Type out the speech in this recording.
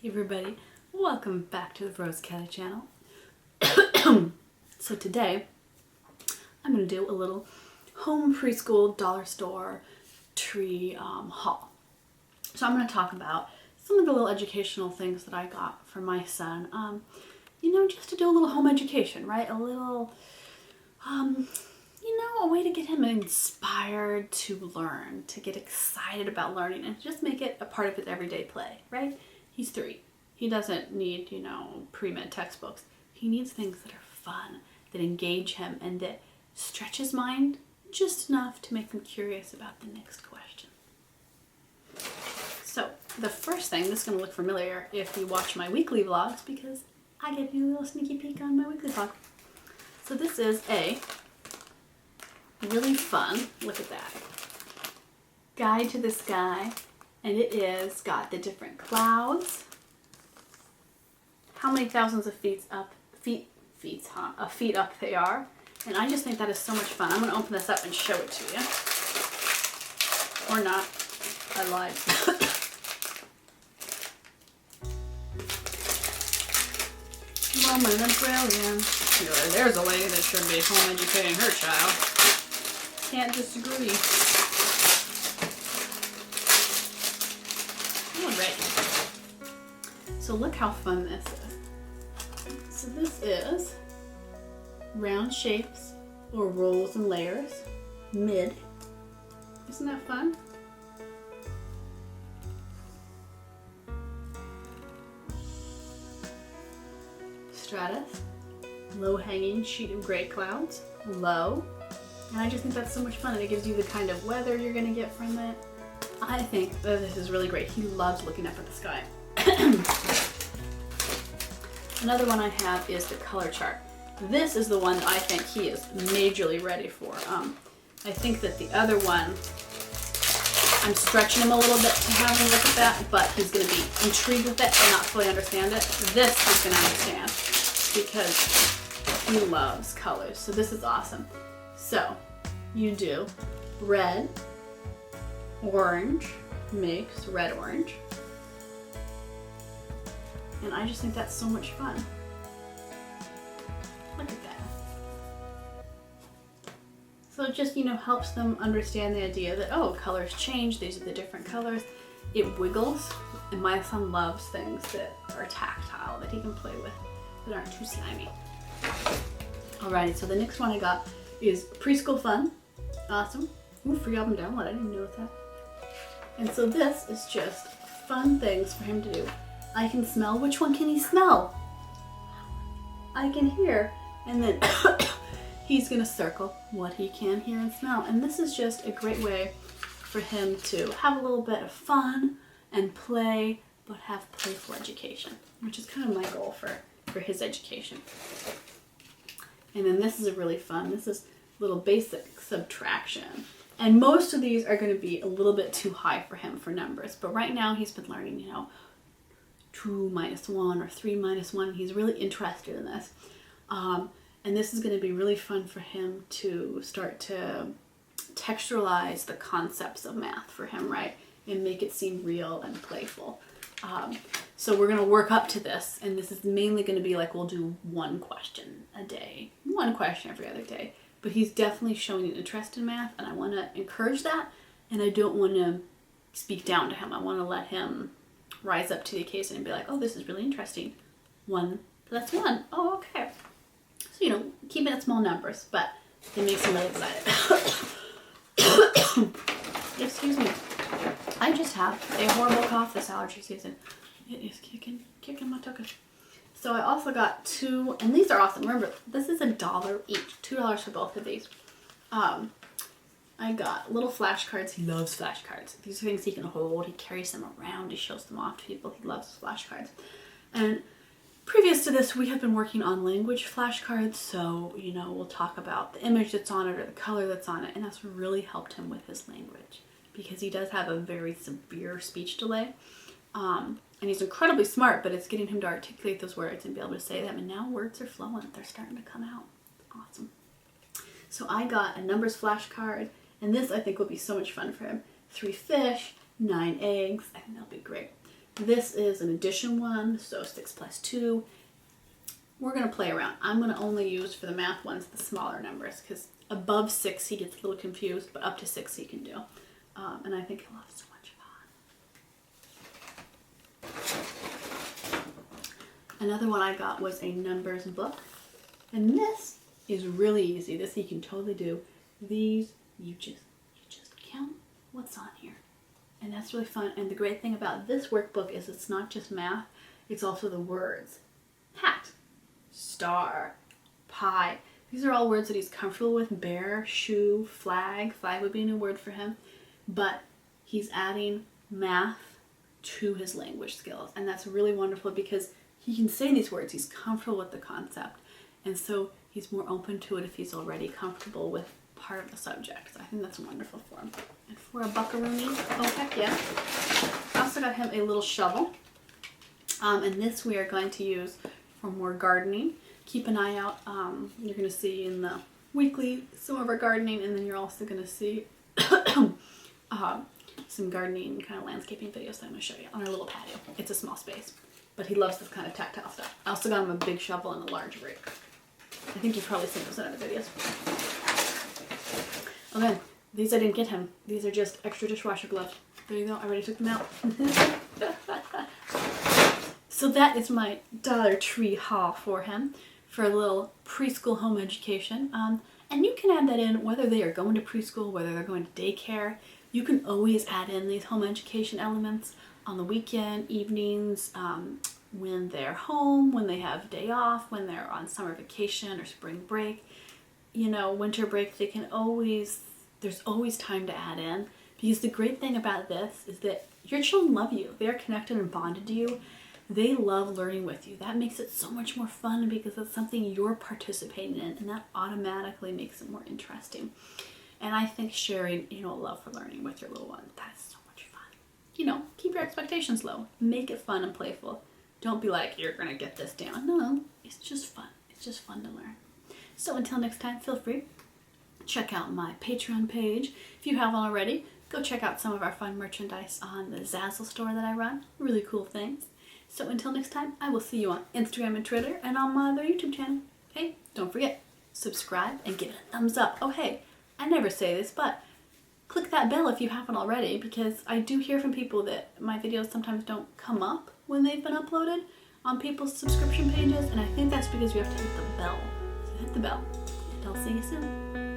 Hey everybody, welcome back to the Rose Kelly channel. So today I'm going to do a little home preschool dollar store tree haul. So I'm going to talk about some of the little educational things that I got for my son. Just to do a little home education, right? A little, a way to get him inspired to learn, to get excited about learning, and just make it a part of his everyday play, right? He's 3. He doesn't need, pre-med textbooks. He needs things that are fun, that engage him, and that stretch his mind just enough to make him curious about the next question. So the first thing, this is going to look familiar if you watch my weekly vlogs, because I give you a little sneaky peek on my weekly vlog. So this is a really fun, look at that, guide to the sky. And it is got the different clouds, how many thousands of feet up they are. And I just think that is so much fun. I'm going to open this up and show it to you. Or not. I lied. Moment of brilliance. There's a lady that should be home educating her child. Can't disagree. So look how fun this is. So this is round shapes or rolls and layers, mid. Isn't that fun? Stratus, low hanging sheet of gray clouds, low. And I just think that's so much fun, and it gives you the kind of weather you're gonna get from it. I think that this is really great. He loves looking up at the sky. Another one I have is the color chart. This is the one that I think he is majorly ready for. I think that the other one, I'm stretching him a little bit to have him look at that, but he's going to be intrigued with it and not fully understand it. This he's going to understand because he loves colors. So this is awesome. So you do red, orange, makes red-orange. And I just think that's so much fun. Look at that. So it just, helps them understand the idea that, oh, colors change, these are the different colors. It wiggles, and my son loves things that are tactile, that he can play with, that aren't too slimy. Alrighty, so the next one I got is Preschool Fun. Awesome. Ooh, free album download, I didn't even know that. And so this is just fun things for him to do. I can smell. Which one can he smell? I can hear. And then he's going to circle what he can hear and smell. And this is just a great way for him to have a little bit of fun and play, but have playful education, which is kind of my goal for his education. And then this is a really fun. This is little basic subtraction. And most of these are going to be a little bit too high for him for numbers. But right now he's been learning, 2 minus 1 or 3 minus 1. He's really interested in this. And this is going to be really fun for him to start to texturalize the concepts of math for him, right? And make it seem real and playful. So we're going to work up to this. And this is mainly going to be like, we'll do 1 question a day, 1 question every other day. But he's definitely showing an interest in math, and I want to encourage that, and I don't want to speak down to him. I want to let him rise up to the occasion and be like, oh, this is really interesting. 1 plus 1. Oh, okay. So, keeping it small numbers, but it makes him really excited. Excuse me. I just have a horrible cough this allergy season. It is kicking my tuchus. So I also got 2, and these are awesome. Remember, this is $1 each, $2 for both of these. I got little flashcards. He loves flashcards. These are things he can hold. He carries them around. He shows them off to people. He loves flashcards. And previous to this, we have been working on language flashcards. So, we'll talk about the image that's on it or the color that's on it. And that's really helped him with his language because he does have a very severe speech delay. And he's incredibly smart, but it's getting him to articulate those words and be able to say them. And now words are flowing. They're starting to come out. Awesome. So I got a numbers flashcard, and this I think will be so much fun for him. 3 fish, 9 eggs. I think that'll be great. This is an addition one, so 6 plus 2. We're going to play around. I'm going to only use for the math ones the smaller numbers because above 6 he gets a little confused, but up to 6 he can do. And I think he'll have so much fun. Another one I got was a numbers book. And this is really easy. This you can totally do. These, you just count what's on here. And that's really fun. And the great thing about this workbook is it's not just math, it's also the words. Hat, star, pie. These are all words that he's comfortable with. Bear, shoe, flag. Flag would be a new word for him. But he's adding math to his language skills. And that's really wonderful because he can say these words. He's comfortable with the concept. And so he's more open to it if he's already comfortable with part of the subject. So I think that's wonderful for him. And for a buckaroonie, oh heck yeah. I also got him a little shovel. And this we are going to use for more gardening. Keep an eye out. You're going to see in the weekly some of our gardening, and then you're also going to see some gardening kind of landscaping videos that I'm going to show you on our little patio. It's a small space, but he loves this kind of tactile stuff. I also got him a big shovel and a large rake. I think you've probably seen those in other videos. Okay, these I didn't get him. These are just extra dishwasher gloves. There you go, I already took them out. So that is my Dollar Tree haul for him for a little preschool home education. And you can add that in whether they are going to preschool, whether they're going to daycare. You can always add in these home education elements on the weekend, evenings, when they're home, when they have day off, when they're on summer vacation or spring break, you know, winter break. There's always time to add in, because the great thing about this is that your children love you. They're connected and bonded to you. They love learning with you. That makes it so much more fun because it's something you're participating in, and that automatically makes it more interesting. And I think sharing, you know, a love for learning with your little one, that's so much fun. You know, keep your expectations low. Make it fun and playful. Don't be like, you're going to get this down. No, it's just fun. It's just fun to learn. So until next time, feel free. Check out my Patreon page. If you haven't already, go check out some of our fun merchandise on the Zazzle store that I run. Really cool things. So until next time, I will see you on Instagram and Twitter and on my other YouTube channel. Hey, don't forget, subscribe and give it a thumbs up. Oh hey, I never say this, but click that bell if you haven't already, because I do hear from people that my videos sometimes don't come up when they've been uploaded on people's subscription pages, and I think that's because you have to hit the bell. So hit the bell, and I'll see you soon.